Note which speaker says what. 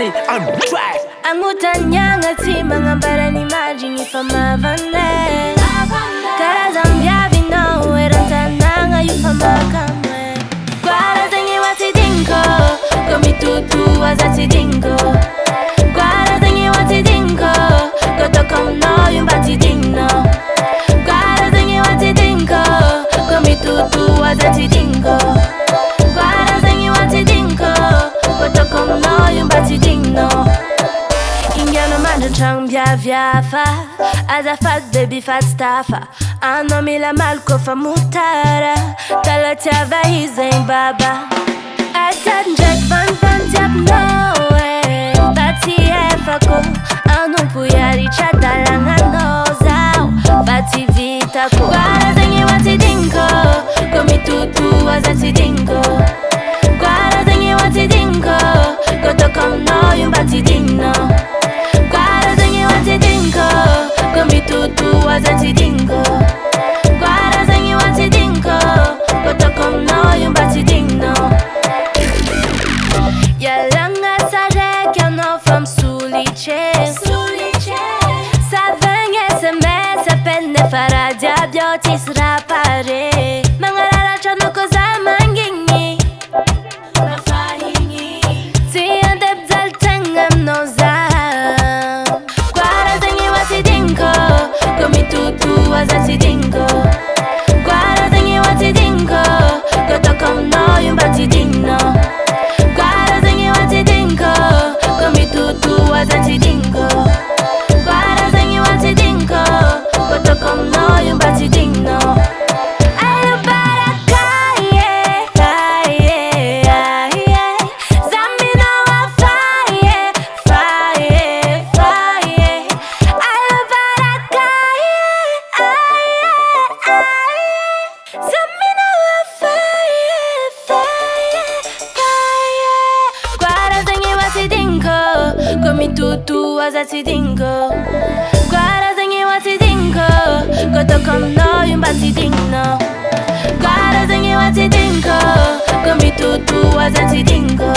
Speaker 1: Daddy on track.
Speaker 2: Angutanyangati mangambara ni majini famavane Karazambia vino erantananga yufamakamwe Kwara zengi wati dinko Komitutu wazati dinko Kwara zengi wati dinko Kotokomno yumbati dinno Kwara zengi wati dinko Komitutu wazati dinko Kwara zengi wati dinko Kotokomno yumbati dinno Indiana man chang bia viafa As a fat baby fat staffa Ano mila malko fa mutara Talatia va hizen baba Atat njek van tiap no way Fati efako Ano puyari chatalanga no zao Fati vitako Kwara zengi wati dinko Komitutu wazati dinko Kwara zengi wati dinko Kotokomno yumbati dinno Komitutu wazati dingo Kwara zengi wati dingo Kotokomno yumbati dinno Yalanga sarek yano fam suliche Sa venye se me se penne faradia biotis rapare Mangarara chono koza mangingi Mafahingi Si andep zal tengam noza Komitutu wazati dingo Kwara zengi wati dingo Kotokomno yumbati dinno Kwara zengi wati dingo Komitutu wazati dingo Kwara zengi wati dingo Kotokomno yumbati dinno Komitutu wazati dingo Kwara zengi wati dingo Kotokomno yumbati dinno Kwara zengi wati dingo Komitutu wazati dingo